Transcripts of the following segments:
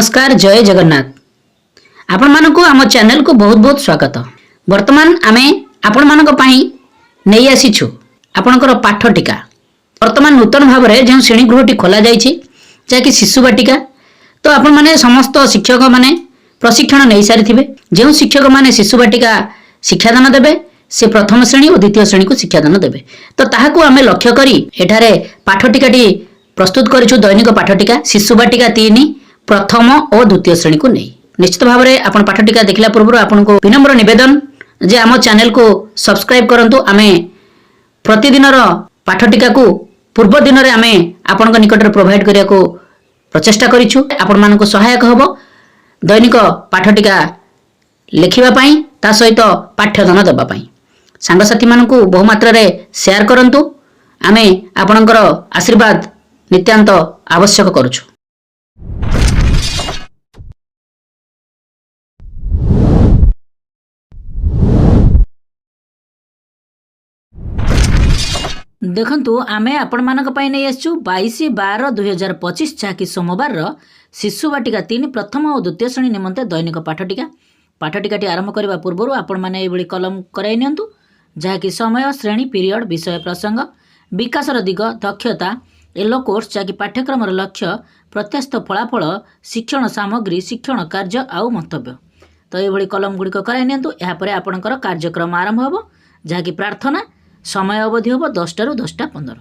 नमस्कार जय जगन्नाथ आपण मानक आम चैनल को बहुत बहुत स्वागत। वर्तमान आमे आपण मानक पई नहीं आसीछु आपणकर पाठ टीका। वर्तमान नूतन भाव में जो श्रेणी गृहटी खोल जाइए जहाँकि शिशु बाटिका तो आपण माने समस्त शिक्षक माने प्रशिक्षण नहीं सारी थे। जो शिक्षक माने शिशु बाटिका शिक्षादान देवे से प्रथम श्रेणी और द्वितीय श्रेणी को शिक्षादान देवे तो ताहाकू आमे लक्ष्य करी एठारे पाठ टीकाटी प्रस्तुत करिछु। दैनिक पाठ टीका शिशु बाटिका 3 प्रथम और द्वितीय श्रेणी को नहीं। निश्चित भाव में आपण पाठ टीका देखला पूर्व आपको विनम्र निवेदन जे आम चैनल को सब्सक्राइब करंतु। आमे प्रतिदिन पाठ टीका को पूर्व दिन में आमे आपण निकट प्रोवाइड करिया को प्रचेष्टा करिछु। आपण मानको सहायक हबो दैनिक पाठ टीका लिखिबा पई ता सहित पाठ्यदान देबा पई। सांगसाथी मानको बहु मात्रा रे शेयर करंतु। आमे आपणकर आशीर्वाद नित्यांत आवश्यक करूछु। देखंतु आमे आपण मानक पई नै आछु 22/12/2025 जहाँकि सोमवार शिशु बाटिका 3 प्रथम और द्वितीय श्रेणी निमंते दैनिक पाठ टीकाटी आरंभ करबा पूर्व आपण माने एबळी कलम कराई नियंतु जहाँकि समय श्रेणी पीरियड विषय प्रसंग विकासर दिग दक्षता एलो कोर्स जहाँकि पाठ्यक्रम लक्ष्य प्रत्यास्थ फलाफल शिक्षण सामग्री शिक्षण कार्य आउ मंतव्य तो ये कलम गुड़िक कराई नियंतु। यापर आपणकर कार्यक्रम आरंभ हो जहाँकि प्रार्थना समय अवधि हम 10 टा 10:15।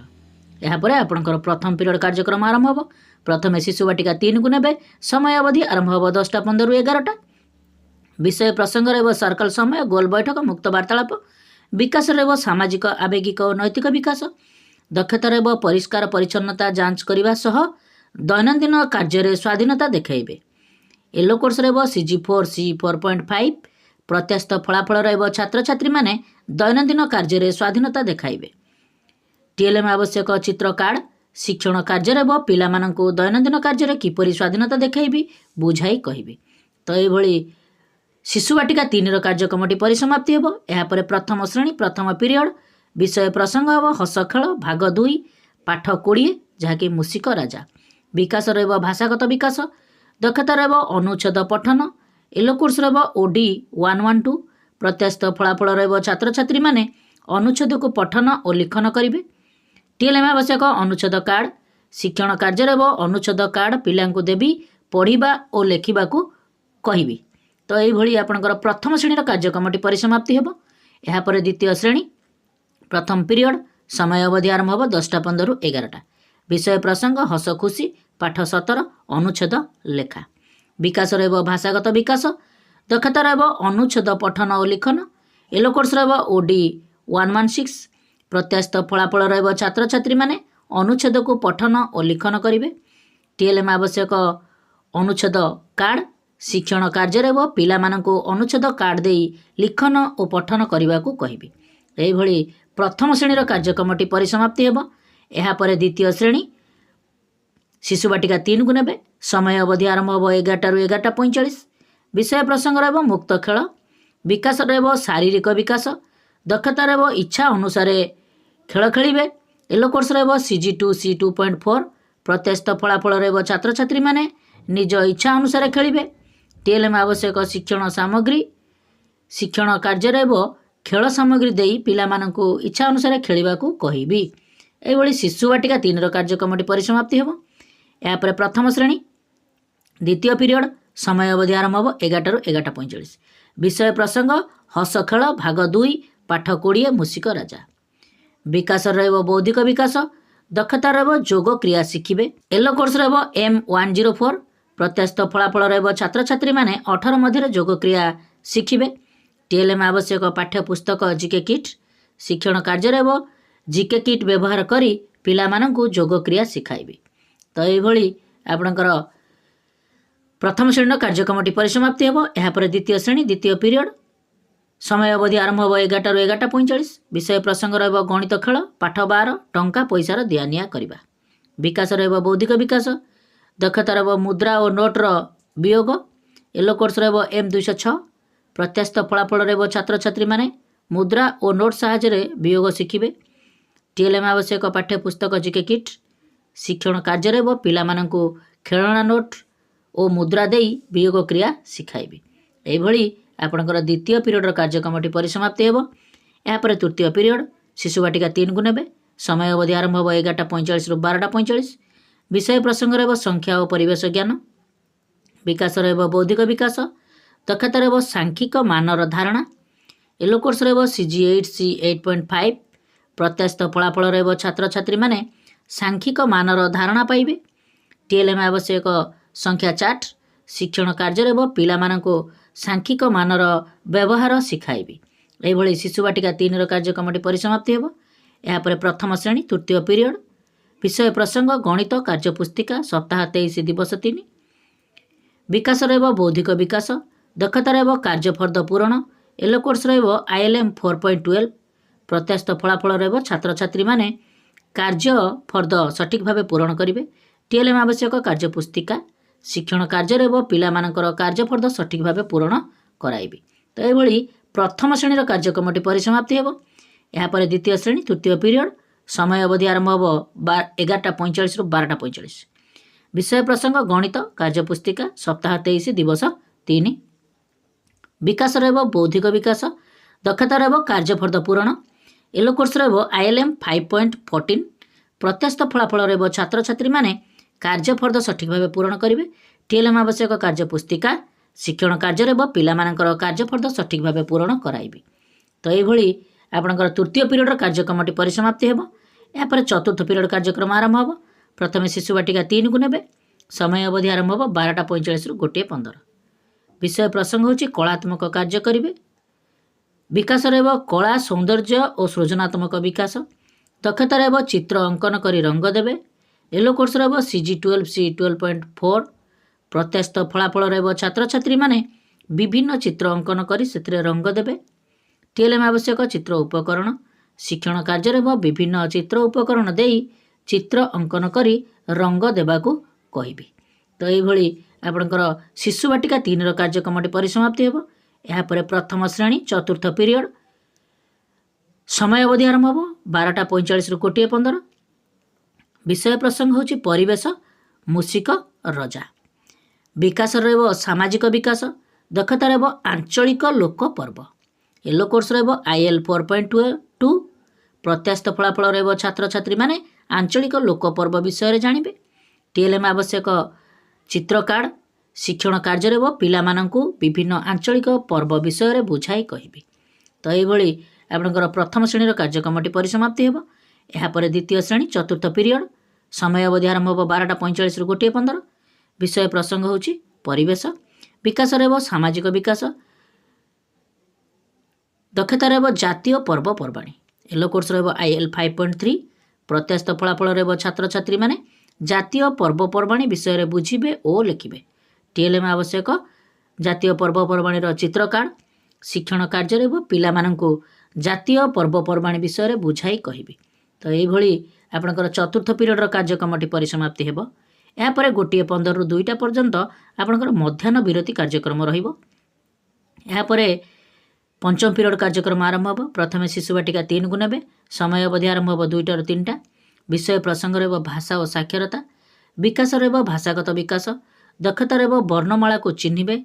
यापर आपणकर प्रथम पीरियड कार्यक्रम आरंभ हो। प्रथम शिशु बाटिका 3 को नेबे समय अवधि आरंभ हो 10:15 ରୁ 11टा। विषय प्रसंग रह सर्कल समय गोल बैठक मुक्त वार्तालाप विकास रह सामाजिक आवेगिक और नैतिक विकास दक्षता रह परिष्कार परिच्छन्नता जांच करने सह दैनंदिन कार्य स्वाधीनता देखाइबे। येलो कोर्स रह CG4 C4.5 प्रत्यास्थ फलाफल रह छात्र छात्री माने दैनंदिन कार्य स्वाधीनता देखाइबे। TLM आवश्यक चित्र कार्ड शिक्षण कार्य रह पिला मानंको दैनंदिन कार्य किपरि स्वाधीनता देखाइबी बुझाई कहिबे। तो ये शिशु बाटिका 3 कार्यक्रमटी परिसमाप्ति हेबो। यापर प्रथम श्रेणी प्रथम पीरियड विषय प्रसंग हम हस खेल भाग 2 पाठ 20 जहाँकि मूषिक राजा विकास रह भाषागत विकास दक्षता रह अनुच्छेद पठन येलो कोर्स रह OD 112 प्रत्यास्थ फलाफल रह छात्र छात्री माने अनुच्छेद को पठन और लिखन करेंगे। TLM आवश्यक अनुच्छेद कार्ड शिक्षण कार्य रह अनुच्छेद कार्ड पिला देवी पढ़ा और लेखा कहबी। तो ये आपंकर प्रथम श्रेणी कार्यक्रमटी परिसमाप्ति हेबो। यापर द्वितीय श्रेणी प्रथम पीरियड समय अवधि आरंभ हो 10:15 ରୁ 11ଟା। विषय प्रसंग हस खुशी पाठ 17 अनुच्छेद लेखा विकास रह भाषागत विकास दक्षता रह अनुच्छेद पठन और लिखन येलो कोर्स रह OD 116 प्रत्यास्थ फलाफल रह छात्र छात्री माने अनुच्छेद को पठन और लिखन करेंगे। TLM आवश्यक अनुच्छेद कार्ड शिक्षण कार्य रह पिला मानंको अनुच्छेद कार्ड दे लिखन और पठन करने को कहबी। यही प्रथम श्रेणी कार्यक्रमटी परिसमाप्ति हेबो। यापर द्वितीय श्रेणी शिशु बाटिका 3 को नेबे समय अवधि आरंभ हो 11ଟା ରୁ 11:45। विषय प्रसंग रह मुक्त खेल विकास रह शारीरिक विकास दक्षता रह इच्छा अनुसार खेल खेलिबे। येलो कोर्स रह CG2 C2.4 प्रत्यास्थ फलाफल रह छात्र छात्री माने निज इच्छा अनुसार खेलिबे। TLM आवश्यक शिक्षण सामग्री शिक्षण कार्य रह खेल सामग्री देई पिला मानंको इच्छा अनुसार खेलिबा को कहबी। एभली शिशु बाटिका 3 कार्यक्रमटी परिसमाप्ति हेबो। यापर प्रथम श्रेणी द्वितीय पीरियड समय अवधि आरंभ हो 11ଟା ରୁ 11:45। विषय प्रसंग हस खेल भाग 2 पाठ 20 मूषिक राजा विकास रह बौद्धिक विकास दक्षता रह जोग क्रिया शिखिबे। येलो कोर्स रह M104 प्रत्यास्थ फलाफल रह छात्र छात्री माने 18 मध्य जोग क्रिया शिखिबे। TLM आवश्यक पाठ्य पुस्तक GK किट शिक्षण कार्य रह GK किट व्यवहार करी पिला मानंको जोग क्रिया शिखाइबे। तो ये आपणकर प्रथम श्रेणी कार्यक्रमटी परिसमाप्ति हेबो। यापर द्वितीय श्रेणी द्वितीय पीरियड समय अवधि आरंभ हो 11ଟା ରୁ 11:45। विषय प्रसंग रह गणित खेल पाठ 12 टंका पैसार दिआनिया करवा विकास रह बौद्धिक विकास दक्षता रह मुद्रा और नोट्र वियोग। येलो कोर्स रह M206 प्रत्यास्थ फलाफल रह छात्र छात्री माने मुद्रा और नोट साहाय्य वियोग शिखिबे। TLM आवश्यक पाठ्य पुस्तक GK किट शिक्षण कार्य रह पिला मानंको खेलना नोट ଓ ମୁଦ୍ରା ଦେଇ ବିୟୋଗ କ୍ରିୟା ଶିଖାଇବି। ଏଇଭଳି ଆପଣଙ୍କର ଦ୍ୱିତୀୟ ପିରିୟଡ଼ର କାର୍ଯ୍ୟକ୍ରମଟି ପରିସମାପ୍ତି ହେବ। ଏହାପରେ ତୃତୀୟ ପିରିୟଡ଼ ଶିଶୁ ବାଟିକା 3କୁ ନେବେ। ସମୟ ଅବଧି ଆରମ୍ଭ ହେବ 11:45ରୁ 12:45। ବିଷୟ ପ୍ରସଙ୍ଗ ରହିବ ସଂଖ୍ୟା ଓ ପରିବେଶ ଜ୍ଞାନ। ବିକାଶ ରହିବ ବୌଦ୍ଧିକ ବିକାଶ। ଦକ୍ଷତା ରହିବ ସାଂଖ୍ୟିକ ମାନର ଧାରଣା। ୟେଲୋ କୋର୍ସ ରହିବ CG8 C8.5। ପ୍ରତ୍ୟାଶିତ ଫଳାଫଳ ରହିବ ଛାତ୍ରଛାତ୍ରୀମାନେ ସାଂଖ୍ୟିକ ମାନର ଧାରଣା ପାଇବେ। TLM ଆବଶ୍ୟକ ସଂଖ୍ୟା ଚାର୍ଟ। ଶିକ୍ଷଣ କାର୍ଯ୍ୟ ରହିବ ପିଲାମାନଙ୍କୁ ସାଂଖ୍ୟିକ ମାନର ବ୍ୟବହାର ଶିଖାଇବି। ଏହିଭଳି ଶିଶୁ ବାଟିକା 3ର କାର୍ଯ୍ୟକ୍ରମଟି ପରିସମାପ୍ତି ହେବ। ଏହାପରେ ପ୍ରଥମ ଶ୍ରେଣୀ ତୃତୀୟ ପିରିୟଡ଼। ବିଷୟ ପ୍ରସଙ୍ଗ ଗଣିତ କାର୍ଯ୍ୟପୁସ୍ତିକା ସପ୍ତାହ 23 ଦିବସ 3। ବିକାଶ ରହିବ ବୌଦ୍ଧିକ ବିକାଶ। ଦକ୍ଷତା ରହିବ କାର୍ଯ୍ୟଫର୍ଦ୍ଦ ପୂରଣ। ୟେଲୋ କୋର୍ସ ରହିବ ILM 4.12। ପ୍ରତ୍ୟାଶିତ ଫଳାଫଳ ରହିବ ଛାତ୍ରଛାତ୍ରୀମାନେ କାର୍ଯ୍ୟଫର୍ଦ୍ଦ ସଠିକ୍ ଭାବେ ପୂରଣ କରିବେ। TLM ଆବଶ୍ୟକ କାର୍ଯ୍ୟପୁସ୍ତିକା। ଶିକ୍ଷଣ କାର୍ଯ୍ୟ ରହିବ ପିଲାମାନଙ୍କର କାର୍ଯ୍ୟଫର୍ଦ୍ଦ ସଠିକ୍ ଭାବେ ପୂରଣ କରାଇବି। ତ ଏଭଳି ପ୍ରଥମ ଶ୍ରେଣୀର କାର୍ଯ୍ୟକ୍ରମଟି ପରିସମାପ୍ତି ହେବ। ଏହାପରେ ଦ୍ୱିତୀୟ ଶ୍ରେଣୀ ତୃତୀୟ ପିରିୟଡ଼। ସମୟ ଅବଧି ଆରମ୍ଭ ହେବ 11:45ରୁ 12:45। ବିଷୟ ପ୍ରସଙ୍ଗ ଗଣିତ କାର୍ଯ୍ୟପୁସ୍ତିକା ସପ୍ତାହ 23 ଦିବସ 3। ବିକାଶ ରହିବ ବୌଦ୍ଧିକ ବିକାଶ। ଦକ୍ଷତା ରହିବ କାର୍ଯ୍ୟଫର୍ଦ୍ଦ ପୂରଣ। ୟେଲୋ କୋର୍ସ ରହିବ ILM 5.14। ପ୍ରତ୍ୟାଶିତ ଫଳାଫଳ ରହିବ ଛାତ୍ରଛାତ୍ରୀମାନେ କାର୍ଯ୍ୟଫର୍ଦ୍ଦ ସଠିକ୍ ଭାବେ ପୂରଣ କରିବେ। TLM ଆବଶ୍ୟକ କାର୍ଯ୍ୟପୁସ୍ତିକା। ଶିକ୍ଷଣ କାର୍ଯ୍ୟ ରହିବ ପିଲାମାନଙ୍କର କାର୍ଯ୍ୟଫର୍ଦ୍ଦ ସଠିକ୍ ଭାବେ ପୂରଣ କରାଇବି। ତ ଏଇଭଳି ଆପଣଙ୍କର ତୃତୀୟ ପିରିୟଡ଼ର କାର୍ଯ୍ୟକ୍ରମଟି ପରିସମାପ୍ତି ହେବ। ଏହାପରେ ଚତୁର୍ଥ ପିରିୟଡ଼ କାର୍ଯ୍ୟକ୍ରମ ଆରମ୍ଭ ହେବ। ପ୍ରଥମେ ଶିଶୁ ବାଟିକା 3କୁ ନେବେ। ସମୟ ଅବଧି ଆରମ୍ଭ ହେବ 12:45ରୁ 1:15। ବିଷୟ ପ୍ରସଙ୍ଗ ହେଉଛି କଳାତ୍ମକ କାର୍ଯ୍ୟ କରିବେ। ବିକାଶ ରହିବ କଳା ସୌନ୍ଦର୍ଯ୍ୟ ଓ ସୃଜନାତ୍ମକ ବିକାଶ। ଦକ୍ଷତା ରହିବ ଚିତ୍ର ଅଙ୍କନ କରି ରଙ୍ଗ ଦେବେ। ୟେଲୋ କୋର୍ସ ରହିବ CG12 C12.4। ପ୍ରତ୍ୟାଶିତ ଫଳାଫଳ ରହିବ ଛାତ୍ରଛାତ୍ରୀମାନେ ବିଭିନ୍ନ ଚିତ୍ର ଅଙ୍କନ କରି ସେଥିରେ ରଙ୍ଗ ଦେବେ। TLM ଆବଶ୍ୟକ ଚିତ୍ର ଉପକରଣ। ଶିକ୍ଷଣ କାର୍ଯ୍ୟ ରହିବ ବିଭିନ୍ନ ଚିତ୍ର ଉପକରଣ ଦେଇ ଚିତ୍ର ଅଙ୍କନ କରି ରଙ୍ଗ ଦେବାକୁ କହିବି। ତ ଏଇଭଳି ଆପଣଙ୍କର ଶିଶୁ ବାଟିକା 3ର କାର୍ଯ୍ୟକ୍ରମଟି ପରିସମାପ୍ତି ହେବ। ଏହାପରେ ପ୍ରଥମ ଶ୍ରେଣୀ ଚତୁର୍ଥ ପିରିୟଡ଼। ସମୟ ଅବଧି ଆରମ୍ଭ ହେବ 12:45ରୁ 1:15। ବିଷୟ ପ୍ରସଙ୍ଗ ହେଉଛି ପରିବେଶ ମୂଷିକ ରଜା। ବିକାଶ ରହିବ ସାମାଜିକ ବିକାଶ। ଦକ୍ଷତା ରହିବ ଆଞ୍ଚଳିକ ଲୋକ ପର୍ବ। ୟେଲୋ କୋର୍ସ ରହିବ IL 4.2। ପ୍ରତ୍ୟାଶିତ ଫଳାଫଳ ରହିବ ଛାତ୍ରଛାତ୍ରୀମାନେ ଆଞ୍ଚଳିକ ଲୋକ ପର୍ବ ବିଷୟରେ ଜାଣିବେ। TLM ଆବଶ୍ୟକ ଚିତ୍ର କାର୍ଡ଼। ଶିକ୍ଷଣ କାର୍ଯ୍ୟ ରହିବ ପିଲାମାନଙ୍କୁ ବିଭିନ୍ନ ଆଞ୍ଚଳିକ ପର୍ବ ବିଷୟରେ ବୁଝାଇ କହିବି। ତ ଏଇଭଳି ଆପଣଙ୍କର ପ୍ରଥମ ଶ୍ରେଣୀର କାର୍ଯ୍ୟକ୍ରମଟି ପରିସମାପ୍ତି ହେବ। ଏହାପରେ ଦ୍ୱିତୀୟ ଶ୍ରେଣୀ ଚତୁର୍ଥ ପିରିୟଡ଼। ସମୟ ଅବଧି ଆରମ୍ଭ ହେବ 12:45ରୁ 1:15। ବିଷୟ ପ୍ରସଙ୍ଗ ହେଉଛି ପରିବେଶ। ବିକାଶ ରହିବ ସାମାଜିକ ବିକାଶ। ଦକ୍ଷତା ରହିବ ଜାତୀୟ ପର୍ବପର୍ବାଣୀ। ୟେଲୋ କୋର୍ସ ରହିବ IL 5.3। ପ୍ରତ୍ୟାଶିତ ଫଳାଫଳ ରହିବ ଛାତ୍ରଛାତ୍ରୀମାନେ ଜାତୀୟ ପର୍ବପର୍ବାଣୀ ବିଷୟରେ ବୁଝିବେ ଓ ଲେଖିବେ। TLM ଆବଶ୍ୟକ ଜାତୀୟ ପର୍ବପର୍ବାଣୀର ଚିତ୍ର କାର୍ଡ଼। ଶିକ୍ଷଣ କାର୍ଯ୍ୟ ରହିବ ପିଲାମାନଙ୍କୁ ଜାତୀୟ ପର୍ବପର୍ବାଣୀ ବିଷୟରେ ବୁଝାଇ କହିବି। ତ ଏଇଭଳି ଆପଣଙ୍କର ଚତୁର୍ଥ ପିରିୟଡ଼ର କାର୍ଯ୍ୟକ୍ରମଟି ପରିସମାପ୍ତି ହେବ। ଏହାପରେ 1:15ରୁ 2ଟା ପର୍ଯ୍ୟନ୍ତ ଆପଣଙ୍କର ମଧ୍ୟାହ୍ନ ବିରତି କାର୍ଯ୍ୟକ୍ରମ ରହିବ। ଏହାପରେ ପଞ୍ଚମ ପିରିୟଡ଼ କାର୍ଯ୍ୟକ୍ରମ ଆରମ୍ଭ ହେବ। ପ୍ରଥମେ ଶିଶୁ ବାଟିକା 3କୁ ନେବେ। ସମୟ ଅବଧି ଆରମ୍ଭ ହେବ 2ଟାରୁ 3ଟା। ବିଷୟ ପ୍ରସଙ୍ଗ ରହିବ ଭାଷା ଓ ସାକ୍ଷରତା। ବିକାଶ ରହିବ ଭାଷାଗତ ବିକାଶ। ଦକ୍ଷତା ରହିବ ବର୍ଣ୍ଣମାଳାକୁ ଚିହ୍ନିବେ।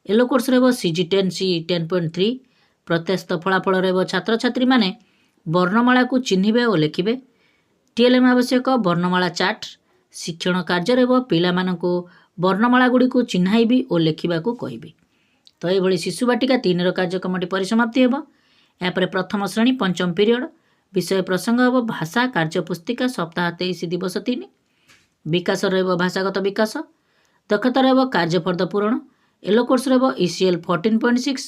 ୟେଲୋ କୋର୍ସ ରହିବ CG10 C10.3। ପ୍ରତ୍ୟାଶିତ ଫଳାଫଳ ରହିବ ଛାତ୍ରଛାତ୍ରୀମାନେ ବର୍ଣ୍ଣମାଳାକୁ ଚିହ୍ନିବେ ଓ ଲେଖିବେ। TLM ଆବଶ୍ୟକ ବର୍ଣ୍ଣମାଳା ଚାର୍ଟ। ଶିକ୍ଷଣ କାର୍ଯ୍ୟ ରହିବ ପିଲାମାନଙ୍କୁ ବର୍ଣ୍ଣମାଳାଗୁଡ଼ିକୁ ଚିହ୍ନାଇବି ଓ ଲେଖିବାକୁ କହିବି। ତ ଏଇଭଳି ଶିଶୁ ବାଟିକା 3ର କାର୍ଯ୍ୟକ୍ରମଟି ପରିସମାପ୍ତି ହେବ। ଏହାପରେ ପ୍ରଥମ ଶ୍ରେଣୀ ପଞ୍ଚମ ପିରିୟଡ଼। ବିଷୟ ପ୍ରସଙ୍ଗ ହେବ ଭାଷା କାର୍ଯ୍ୟପୁସ୍ତିକା ସପ୍ତାହ 23 ଦିବସ 3। ବିକାଶ ରହିବ ଭାଷାଗତ ବିକାଶ। ଦକ୍ଷତା ରହିବ କାର୍ଯ୍ୟଫର୍ଦ୍ଦ ପୂରଣ। ୟେଲୋ କୋର୍ସ ରହିବ ECL 14.6।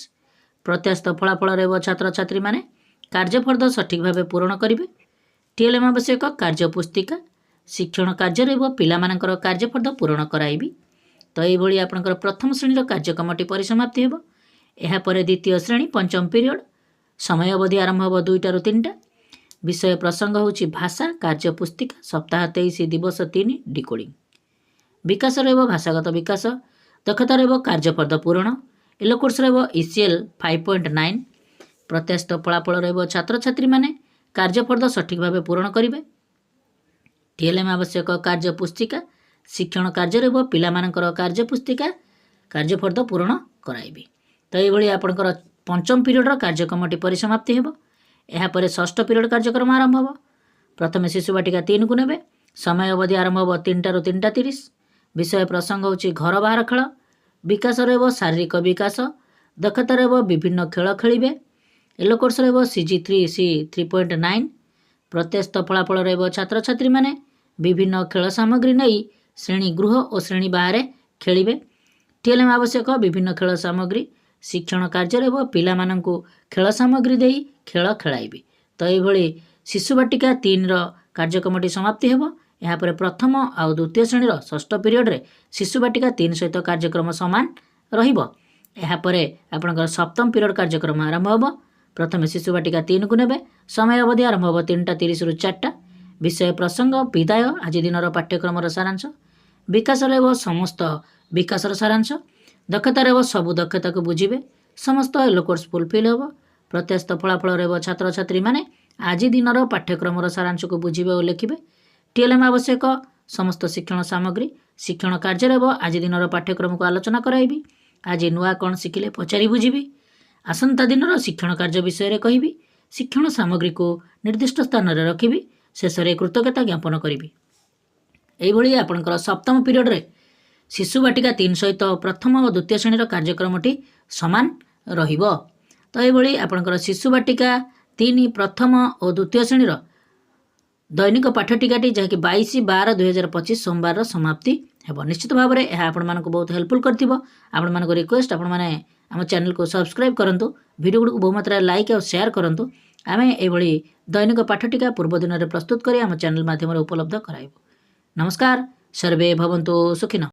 ପ୍ରତ୍ୟାଶିତ ଫଳାଫଳ ରହିବ ଛାତ୍ରଛାତ୍ରୀମାନେ କାର୍ଯ୍ୟଫର୍ଦ୍ଦ ସଠିକ୍ ଭାବେ ପୂରଣ କରିବେ। TLM ଆବଶ୍ୟକ କାର୍ଯ୍ୟପୁସ୍ତିକା। ଶିକ୍ଷଣ କାର୍ଯ୍ୟ ରହିବ ପିଲାମାନଙ୍କର କାର୍ଯ୍ୟଫର୍ଦ୍ଦ ପୂରଣ କରାଇବି। ତ ଏଇଭଳି ଆପଣଙ୍କର ପ୍ରଥମ ଶ୍ରେଣୀର କାର୍ଯ୍ୟକ୍ରମଟି ପରିସମାପ୍ତି ହେବ। ଏହାପରେ ଦ୍ୱିତୀୟ ଶ୍ରେଣୀ ପଞ୍ଚମ ପିରିୟଡ଼। ସମୟ ଅବଧି ଆରମ୍ଭ ହେବ 2ଟାରୁ 3ଟା। ବିଷୟ ପ୍ରସଙ୍ଗ ହେଉଛି ଭାଷା କାର୍ଯ୍ୟପୁସ୍ତିକା ସପ୍ତାହ 23 ଦିବସ 3 ଡିକୋଡ଼ିଂ। ବିକାଶ ରହିବ ଭାଷାଗତ ବିକାଶ। ଦକ୍ଷତା ରହିବ କାର୍ଯ୍ୟଫର୍ଦ୍ଦ ପୂରଣ। ୟେଲୋ କୋର୍ସ ରହିବ ECL 5.9। ପ୍ରତ୍ୟାଶିତ ଫଳାଫଳ ରହିବ ଛାତ୍ରଛାତ୍ରୀମାନେ କାର୍ଯ୍ୟଫର୍ଦ୍ଦ ସଠିକ୍ ଭାବେ ପୂରଣ କରିବେ। TLM ଆବଶ୍ୟକ କାର୍ଯ୍ୟପୁସ୍ତିକା। ଶିକ୍ଷଣ କାର୍ଯ୍ୟରେ ପିଲାମାନଙ୍କର କାର୍ଯ୍ୟପୁସ୍ତିକା କାର୍ଯ୍ୟଫର୍ଦ୍ଦ ପୂରଣ କରାଇବି। ତ ଏଇଭଳି ଆପଣଙ୍କର ପଞ୍ଚମ ପିରିୟଡ଼ର କାର୍ଯ୍ୟକ୍ରମଟି ପରିସମାପ୍ତି ହେବ। ଏହାପରେ ଷଷ୍ଠ ପିରିୟଡ଼ କାର୍ଯ୍ୟକ୍ରମ ଆରମ୍ଭ ହେବ। ପ୍ରଥମେ ଶିଶୁ ବାଟିକା 3କୁ ନେବେ। ସମୟ ଅବଧି ଆରମ୍ଭ ହେବ 3ଟାରୁ 3ଟା 30। ବିଷୟ ପ୍ରସଙ୍ଗ ହେଉଛି ଘର ବାହାର ଖେଳ। ବିକାଶ ରହିବ ଶାରୀରିକ ବିକାଶ, ଦକ୍ଷତା ରହିବ ବିଭିନ୍ନ ଖେଳ ଖେଳିବେ। ୟେଲୋ କୋର୍ସ ରହିବ CG3C 3.9। ପ୍ରତ୍ୟସ୍ତ ଫଳାଫଳ ରହିବ ଛାତ୍ରଛାତ୍ରୀମାନେ ବିଭିନ୍ନ ଖେଳ ସାମଗ୍ରୀ ନେଇ ଶ୍ରେଣୀ ଗୃହ ଓ ଶ୍ରେଣୀ ବାହାରେ ଖେଳିବେ। TLM ଆବଶ୍ୟକ ବିଭିନ୍ନ ଖେଳ ସାମଗ୍ରୀ। ଶିକ୍ଷଣ କାର୍ଯ୍ୟ ରହିବ ପିଲାମାନଙ୍କୁ ଖେଳ ସାମଗ୍ରୀ ଦେଇ ଖେଳ ଖେଳାଇବି। ତ ଏଇଭଳି ଶିଶୁ ବାଟିକା 3ର କାର୍ଯ୍ୟକ୍ରମଟି ସମାପ୍ତି ହେବ। ଏହାପରେ ପ୍ରଥମ ଆଉ ଦ୍ୱିତୀୟ ଶ୍ରେଣୀର ଷଷ୍ଠ ପିରିୟଡ଼ରେ ଶିଶୁ ବାଟିକା 3 ସହିତ କାର୍ଯ୍ୟକ୍ରମ ସମାନ ରହିବ। ଏହାପରେ ଆପଣଙ୍କର ସପ୍ତମ ପିରିୟଡ଼ କାର୍ଯ୍ୟକ୍ରମ ଆରମ୍ଭ ହେବ। ପ୍ରଥମେ ଶିଶୁ ବାଟିକା 3କୁ ନେବେ। ସମୟ ଅବଧି ଆରମ୍ଭ ହେବ 3ଟା 30ରୁ 4ଟା। ବିଷୟ ପ୍ରସଙ୍ଗ ବିଦାୟ ଆଜି ଦିନର ପାଠ୍ୟକ୍ରମର ସାରାଂଶ। ବିକାଶ ରହିବ ସମସ୍ତ ବିକାଶର ସାରାଂଶ। ଦକ୍ଷତା ରହିବ ସବୁ ଦକ୍ଷତାକୁ ବୁଝିବେ। ସମସ୍ତ ୟେଲୋ କୋର୍ସ ଫୁଲଫିଲ୍ ହେବ। ପ୍ରତ୍ୟସ୍ତ ଫଳାଫଳ ରହିବ ଛାତ୍ରଛାତ୍ରୀମାନେ ଆଜି ଦିନର ପାଠ୍ୟକ୍ରମର ସାରାଂଶକୁ ବୁଝିବେ ଓ ଲେଖିବେ। TLM ଆବଶ୍ୟକ ସମସ୍ତ ଶିକ୍ଷଣ ସାମଗ୍ରୀ। ଶିକ୍ଷଣ କାର୍ଯ୍ୟ ରହିବ ଆଜି ଦିନର ପାଠ୍ୟକ୍ରମକୁ ଆଲୋଚନା କରାଇବି। ଆଜି ନୂଆ କ'ଣ ଶିଖିଲେ ପଚାରି ବୁଝିବି। ଆସନ୍ତା ଦିନର ଶିକ୍ଷଣ କାର୍ଯ୍ୟ ବିଷୟରେ କହିବି। ଶିକ୍ଷଣ ସାମଗ୍ରୀକୁ ନିର୍ଦ୍ଦିଷ୍ଟ ସ୍ଥାନରେ ରଖିବି। ଶେଷରେ କୃତଜ୍ଞତା ଜ୍ଞାପନ କରିବି। ଏଇଭଳି ଆପଣଙ୍କର ସପ୍ତମ ପିରିୟଡ଼ରେ ଶିଶୁ ବାଟିକା 3 ସହିତ ପ୍ରଥମ ଓ ଦ୍ୱିତୀୟ ଶ୍ରେଣୀର କାର୍ଯ୍ୟକ୍ରମଟି ସମାନ ରହିବ। ତ ଏଇଭଳି ଆପଣଙ୍କର ଶିଶୁ ବାଟିକା 3 ପ୍ରଥମ ଓ ଦ୍ୱିତୀୟ ଶ୍ରେଣୀର ଦୈନିକ ପାଠ ଟିକାଟି ଯାହାକି 22/12/2025 ସୋମବାରର ସମାପ୍ତି ହେବ। ନିଶ୍ଚିତ ଭାବରେ ଏହା ଆପଣମାନଙ୍କୁ ବହୁତ ହେଲ୍ପଫୁଲ୍ କରିଥିବ। ଆପଣମାନଙ୍କ ରିକ୍ୱେଷ୍ଟ ଆପଣମାନେ ଆମ ଚ୍ୟାନେଲକୁ ସବସ୍କ୍ରାଇବ୍ କରନ୍ତୁ। ଭିଡ଼ିଓ ଗୁଡ଼ିକୁ ବହୁମାତ୍ରାରେ ଲାଇକ୍ ଆଉ ସେୟାର କରନ୍ତୁ। ଆମେ ଏଇଭଳି ଦୈନିକ ପାଠ ଟିକା ପୂର୍ବ ଦିନରେ ପ୍ରସ୍ତୁତ କରି ଆମ ଚ୍ୟାନେଲ ମାଧ୍ୟମରେ ଉପଲବ୍ଧ କରାଇବୁ। ନମସ୍କାର। ସର୍ବେ ଭବନ୍ତୁ ସୁଖିନଃ।